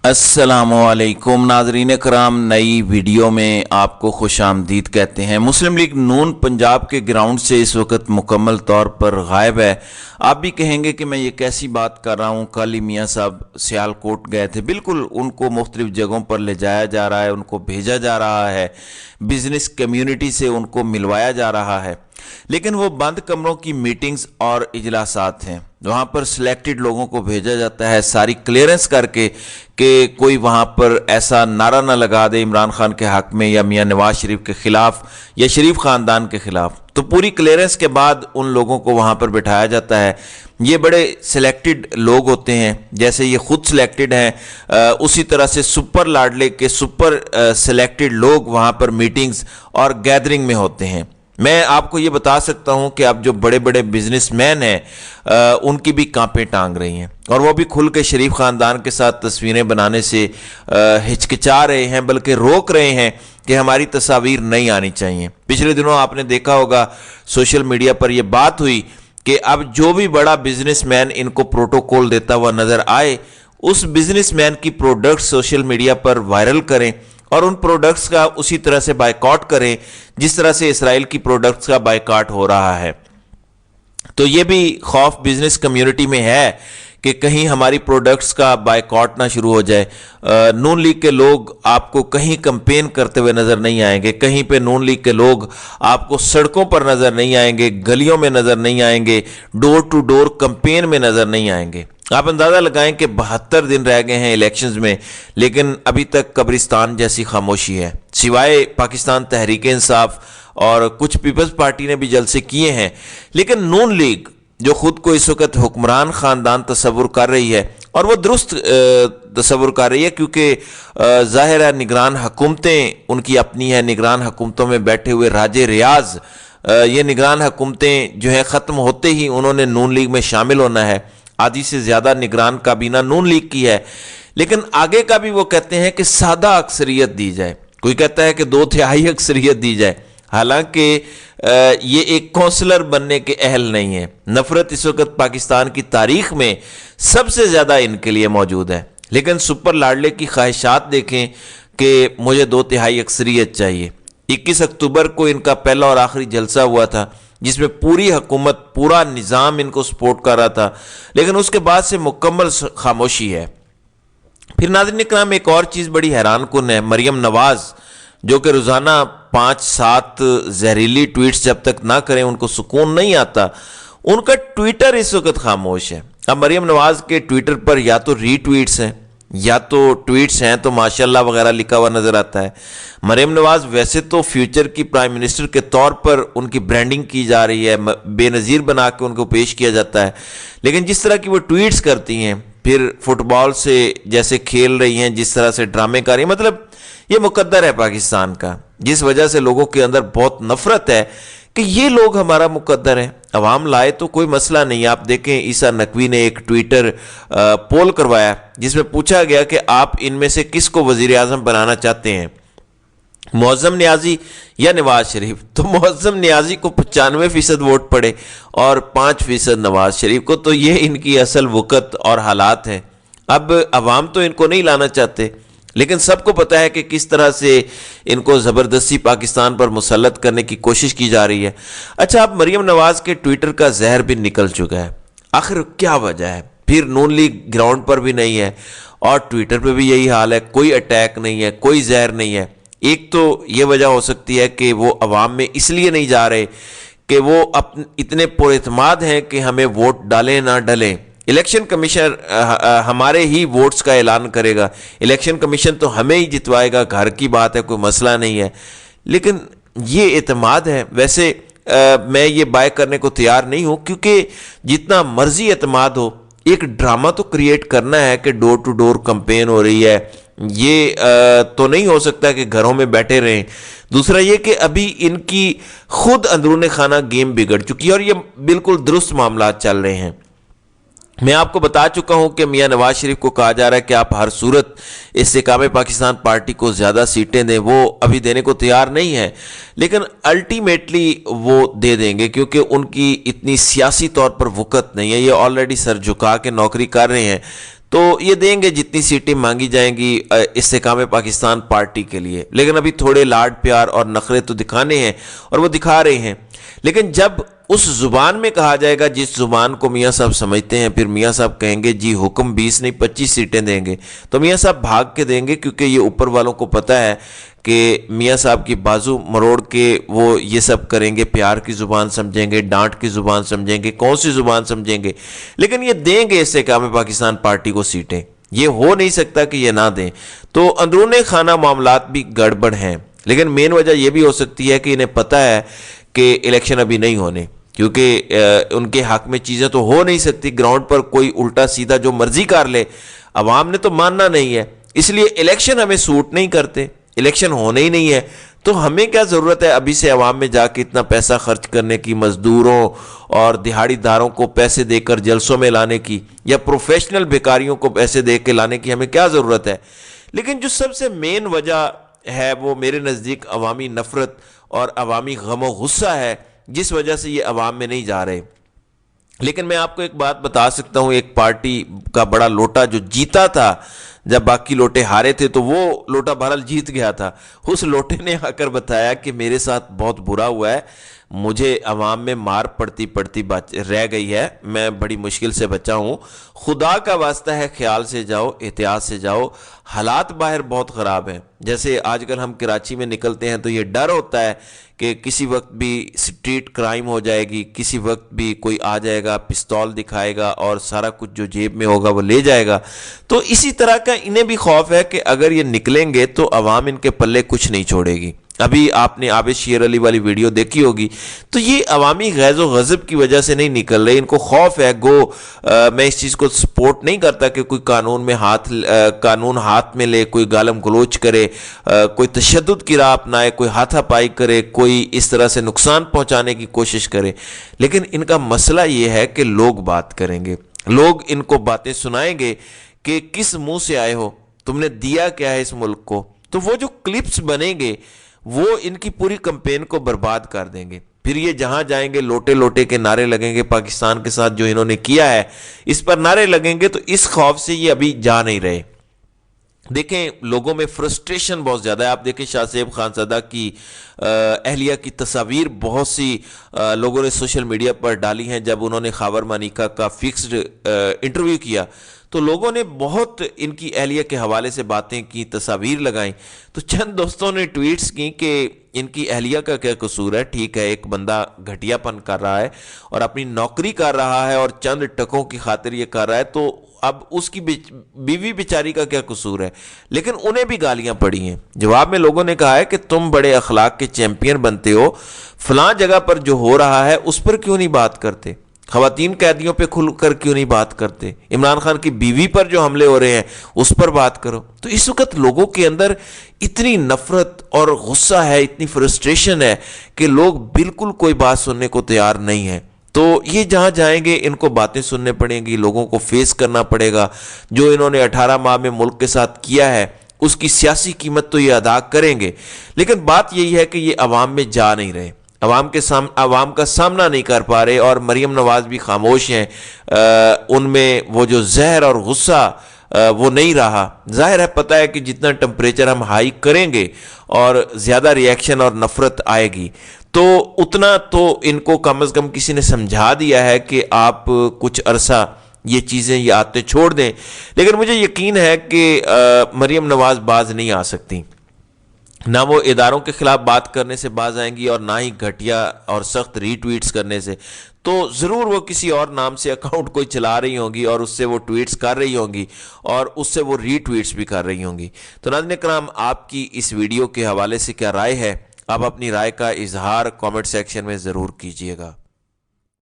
अस्सलाम वालेकुम नाजरीन कराम, नई वीडियो में आपको खुश आमदीद कहते हैं। मुस्लिम लीग नून पंजाब के ग्राउंड से इस वक्त मुकम्मल तौर पर गायब है। आप भी कहेंगे कि मैं ये कैसी बात कर रहा हूँ, कल ही मियाँ साहब सियालकोट गए थे। बिल्कुल, उनको मुख्तलिफ जगहों पर ले जाया जा रहा है, उनको भेजा जा रहा है, बिजनेस कम्यूनिटी से उनको मिलवाया जा रहा है, लेकिन वो बंद कमरों की मीटिंग्स और इजलासात हैं। वहाँ पर सिलेक्टेड लोगों को भेजा जाता है सारी क्लियरेंस करके कि कोई वहाँ पर ऐसा नारा ना लगा दे इमरान खान के हक में या मियाँ नवाज शरीफ के खिलाफ या शरीफ खानदान के खिलाफ। तो पूरी क्लियरेंस के बाद उन लोगों को वहाँ पर बिठाया जाता है। ये बड़े सिलेक्टेड लोग होते हैं, जैसे ये खुद सिलेक्टेड हैं, उसी तरह से सुपर लाडले के सुपर सिलेक्टेड लोग वहाँ पर मीटिंग्स और गैदरिंग में होते हैं। मैं आपको ये बता सकता हूं कि अब जो बड़े बड़े बिजनेसमैन हैं उनकी भी कांपें टांग रही हैं, और वो भी खुल के शरीफ खानदान के साथ तस्वीरें बनाने से हिचकिचा रहे हैं, बल्कि रोक रहे हैं कि हमारी तस्वीर नहीं आनी चाहिए। पिछले दिनों आपने देखा होगा सोशल मीडिया पर यह बात हुई कि अब जो भी बड़ा बिजनेसमैन इनको प्रोटोकॉल देता हुआ नजर आए, उस बिजनेसमैन की प्रोडक्ट सोशल मीडिया पर वायरल करें और उन प्रोडक्ट्स का उसी तरह से बायकॉट करें जिस तरह से इसराइल की प्रोडक्ट्स का बायकॉट हो रहा है। तो ये भी खौफ बिजनेस कम्युनिटी में है कि कहीं हमारी प्रोडक्ट्स का बायकॉट ना शुरू हो जाए। नून लीग के लोग आपको कहीं कैंपेन करते हुए नजर नहीं आएंगे, कहीं पे नून लीग के लोग आपको सड़कों पर नजर नहीं आएंगे, गलियों में नजर नहीं आएंगे, डोर टू डोर कैंपेन में नजर नहीं आएंगे। आप अंदाजा लगाएं कि 72 दिन रह गए हैं इलेक्शंस में, लेकिन अभी तक कब्रिस्तान जैसी खामोशी है। सिवाय पाकिस्तान तहरीक इंसाफ और कुछ पीपल्स पार्टी ने भी जलसे किए हैं, लेकिन नून लीग जो खुद को इस वक्त हुक्मरान खानदान तस्वुर कर रही है, और वो दुरुस्त तस्वुर कर रही है, क्योंकि जाहिर है निगरान हुकूमतें उनकी अपनी है। निगरान हुकूमतों में बैठे हुए राजे रियाज, ये निगरान हुकूमतें जो है ख़त्म होते ही उन्होंने नून लीग में शामिल होना है। आधी से ज़्यादा निगरान काबीना नून लीग की है, लेकिन आगे का भी वो कहते हैं कि सादा अक्सरियत दी जाए, कोई कहता है कि 2/3 अक्सरियत दी जाए। हालांकि ये एक काउंसलर बनने के अहल नहीं है। नफरत इस वक्त पाकिस्तान की तारीख में सबसे ज़्यादा इनके लिए मौजूद है, लेकिन सुपर लाडले की ख्वाहिशात देखें कि मुझे 2/3 अक्सरियत चाहिए। 21 अक्टूबर को इनका पहला और आखिरी जलसा हुआ था जिसमें पूरी हुकूमत, पूरा निज़ाम इनको सपोर्ट कर रहा था, लेकिन उसके बाद से मुकम्मल खामोशी है। फिर नाज़रीन इकराम, एक और चीज़ बड़ी हैरान कुन है। मरियम नवाज जो कि रोज़ाना 5-7 जहरीली ट्वीट्स जब तक ना करें उनको सुकून नहीं आता, उनका ट्विटर इस वक्त खामोश है। अब मरियम नवाज के ट्विटर पर या तो रीट्वीट्स हैं या तो ट्वीट्स हैं तो माशाल्लाह वगैरह लिखा हुआ नजर आता है। मरियम नवाज वैसे तो फ्यूचर की प्राइम मिनिस्टर के तौर पर उनकी ब्रांडिंग की जा रही है, बेनज़ीर बना के उनको पेश किया जाता है, लेकिन जिस तरह की वो ट्वीट्स करती हैं, फिर फुटबॉल से जैसे खेल रही हैं, जिस तरह से ड्रामे कर रही हैं, मतलब ये मुकद्दर है पाकिस्तान का, जिस वजह से लोगों के अंदर बहुत नफरत है कि ये लोग हमारा मुकद्दर है। अवाम लाए तो कोई मसला नहीं। आप देखें, ईसा नकवी ने एक ट्विटर पोल करवाया जिसमें पूछा गया कि आप इनमें से किसको वजीर आजम बनाना चाहते हैं, मुअज़्ज़म नियाज़ी या नवाज शरीफ। तो मुअज़्ज़म नियाज़ी को 95% वोट पड़े और 5% नवाज शरीफ को। तो ये इनकी असल वक़्त और हालात हैं। अब अवाम तो इनको नहीं लाना चाहते, लेकिन सबको पता है कि किस तरह से इनको ज़बरदस्ती पाकिस्तान पर मुसल्लत करने की कोशिश की जा रही है। अच्छा, अब मरियम नवाज के ट्विटर का जहर भी निकल चुका है। आखिर क्या वजह है? फिर नून लीग ग्राउंड पर भी नहीं है और ट्विटर पर भी यही हाल है, कोई अटैक नहीं है, कोई जहर नहीं है। एक तो ये वजह हो सकती है कि वो अवाम में इसलिए नहीं जा रहे कि वो इतने पुरएतमाद हैं कि हमें वोट डालें ना डलें, इलेक्शन कमीशन हमारे ही वोट्स का ऐलान करेगा, इलेक्शन कमीशन तो हमें ही जितवाएगा, घर की बात है, कोई मसला नहीं है। लेकिन ये एतमाद है। वैसे मैं ये बाय करने को तैयार नहीं हूँ, क्योंकि जितना मर्जी एतमाद हो, एक ड्रामा तो क्रिएट करना है कि डोर टू डोर कैंपेन हो रही है। ये तो नहीं हो सकता कि घरों में बैठे रहें। दूसरा ये कि अभी इनकी खुद अंदरूनी खाना गेम बिगड़ चुकी है और ये बिल्कुल दुरुस्त मामला चल रहे हैं। मैं आपको बता चुका हूं कि मियां नवाज शरीफ को कहा जा रहा है कि आप हर सूरत इस्तेकाम पाकिस्तान पार्टी को ज़्यादा सीटें दें। वो अभी देने को तैयार नहीं है, लेकिन अल्टीमेटली वो दे देंगे, क्योंकि उनकी इतनी सियासी तौर पर वक़्त नहीं है। ये ऑलरेडी सर झुका के नौकरी कर रहे हैं, تو یہ دیں گے جتنی سیٹیں مانگی جائیں گی استحکام پاکستان پارٹی کے لیے، لیکن ابھی تھوڑے لاڈ پیار اور نخرے تو دکھانے ہیں اور وہ دکھا رہے ہیں. لیکن جب اس زبان میں کہا جائے گا جس زبان کو میاں صاحب سمجھتے ہیں، پھر میاں صاحب کہیں گے جی حکم 20 نہیں 25 سیٹیں دیں گے، تو میاں صاحب بھاگ کے دیں گے، کیونکہ یہ اوپر والوں کو پتہ ہے کہ میاں صاحب کی بازو مروڑ کے وہ یہ سب کریں گے، پیار کی زبان سمجھیں گے، ڈانٹ کی زبان سمجھیں گے، کون سی زبان سمجھیں گے، لیکن یہ دیں گے استحکام پاکستان پارٹی کو سیٹیں. یہ ہو نہیں سکتا کہ یہ نہ دیں. تو اندرون خانہ معاملات بھی گڑبڑ ہیں، لیکن مین وجہ یہ بھی ہو سکتی ہے کہ انہیں پتہ ہے کہ الیکشن ابھی نہیں ہونے، کیونکہ ان کے حق میں چیزیں تو ہو نہیں سکتی. گراؤنڈ پر کوئی الٹا سیدھا جو مرضی کر لے، عوام نے تو ماننا نہیں ہے، اس لیے الیکشن ہمیں سوٹ نہیں کرتے، الیکشن ہونے ہی نہیں ہے. تو ہمیں کیا ضرورت ہے ابھی سے عوام میں جا کے اتنا پیسہ خرچ کرنے کی، مزدوروں اور دہاڑی داروں کو پیسے دے کر جلسوں میں لانے کی، یا پروفیشنل بھکاریوں کو پیسے دے کے لانے کی، ہمیں کیا ضرورت ہے. لیکن جو سب سے مین وجہ ہے وہ میرے نزدیک عوامی نفرت اور عوامی غم و غصہ ہے، جس وجہ سے یہ عوام میں نہیں جا رہے. لیکن میں آپ کو ایک بات بتا سکتا ہوں، ایک پارٹی کا بڑا لوٹا جو جیتا تھا جب باقی لوٹے ہارے تھے، تو وہ لوٹا بہرحال جیت گیا تھا. اس لوٹے نے آ کر بتایا کہ میرے ساتھ بہت برا ہوا ہے، مجھے عوام میں مار پڑتی رہ گئی ہے، میں بڑی مشکل سے بچا ہوں. خدا کا واسطہ ہے خیال سے جاؤ، احتیاط سے جاؤ، حالات باہر بہت خراب ہیں. جیسے آج کل ہم کراچی میں نکلتے ہیں تو یہ ڈر ہوتا ہے کہ کسی وقت بھی سٹریٹ کرائم ہو جائے گی، کسی وقت بھی کوئی آ جائے گا، پستول دکھائے گا اور سارا کچھ جو جیب میں ہوگا وہ لے جائے گا. تو اسی طرح کا انہیں بھی خوف ہے کہ اگر یہ نکلیں گے تو عوام ان کے پلے کچھ نہیں چھوڑے گی. ابھی آپ نے عابد شیر علی والی ویڈیو دیکھی ہوگی، تو یہ عوامی غیظ و غضب کی وجہ سے نہیں نکل رہے، ان کو خوف ہے. میں اس چیز کو سپورٹ نہیں کرتا کہ کوئی قانون ہاتھ میں لے، کوئی گالم گلوچ کرے، کوئی تشدد کی راہ اپنائے، کوئی ہاتھا پائی کرے، کوئی اس طرح سے نقصان پہنچانے کی کوشش کرے. لیکن ان کا مسئلہ یہ ہے کہ لوگ بات کریں گے، لوگ ان کو باتیں سنائیں گے کہ کس منہ سے آئے ہو، تم نے دیا کیا ہے اس ملک کو. تو وہ جو کلپس بنیں گے وہ ان کی پوری کمپین کو برباد کر دیں گے. پھر یہ جہاں جائیں گے لوٹے لوٹے کے نعرے لگیں گے، پاکستان کے ساتھ جو انہوں نے کیا ہے اس پر نعرے لگیں گے. تو اس خوف سے یہ ابھی جا نہیں رہے. دیکھیں لوگوں میں فرسٹریشن بہت زیادہ ہے. آپ دیکھیں شاہ زیب خانزادہ کی اہلیہ کی تصاویر بہت سی لوگوں نے سوشل میڈیا پر ڈالی ہیں. جب انہوں نے خاور مانیکا کا فکسڈ انٹرویو کیا تو لوگوں نے بہت ان کی اہلیہ کے حوالے سے باتیں کی، تصاویر لگائیں. تو چند دوستوں نے ٹویٹس کی کہ ان کی اہلیہ کا کیا قصور ہے. ٹھیک ہے ایک بندہ گھٹیا پن کر رہا ہے اور اپنی نوکری کر رہا ہے اور چند ٹکوں کی خاطر یہ کر رہا ہے، تو اب اس کی بیوی بیچاری کا کیا قصور ہے. لیکن انہیں بھی گالیاں پڑی ہیں. جواب میں لوگوں نے کہا ہے کہ تم بڑے اخلاق کے چیمپئن بنتے ہو، فلاں جگہ پر جو ہو رہا ہے اس پر کیوں نہیں بات کرتے، خواتین قیدیوں پہ کھل کر کیوں نہیں بات کرتے، عمران خان کی بیوی پر جو حملے ہو رہے ہیں اس پر بات کرو. تو اس وقت لوگوں کے اندر اتنی نفرت اور غصہ ہے، اتنی فرسٹریشن ہے کہ لوگ بالکل کوئی بات سننے کو تیار نہیں ہیں. تو یہ جہاں جائیں گے ان کو باتیں سننے پڑیں گی، لوگوں کو فیس کرنا پڑے گا. جو انہوں نے 18 ماہ میں ملک کے ساتھ کیا ہے اس کی سیاسی قیمت تو یہ ادا کریں گے. لیکن بات یہی ہے کہ یہ عوام میں جا نہیں رہے، عوام کا سامنا نہیں کر پا رہے. اور مریم نواز بھی خاموش ہیں، ان میں وہ جو زہر اور غصہ وہ نہیں رہا. ظاہر ہے پتہ ہے کہ جتنا ٹمپریچر ہم ہائی کریں گے اور زیادہ ری ایکشن اور نفرت آئے گی، تو اتنا تو ان کو کم از کم کسی نے سمجھا دیا ہے کہ آپ کچھ عرصہ یہ چیزیں یہ آتے چھوڑ دیں. لیکن مجھے یقین ہے کہ مریم نواز باز نہیں آ سکتی، نہ وہ اداروں کے خلاف بات کرنے سے باز آئیں گی اور نہ ہی گھٹیا اور سخت ری ٹویٹس کرنے سے. تو ضرور وہ کسی اور نام سے اکاؤنٹ کوئی چلا رہی ہوں گی اور اس سے وہ ٹویٹس کر رہی ہوں گی اور اس سے وہ ری ٹویٹس بھی کر رہی ہوں گی. تو ناظرین کرام، آپ کی اس ویڈیو کے حوالے سے کیا رائے ہے؟ آپ اپنی رائے کا اظہار کامنٹ سیکشن میں ضرور کیجیے گا.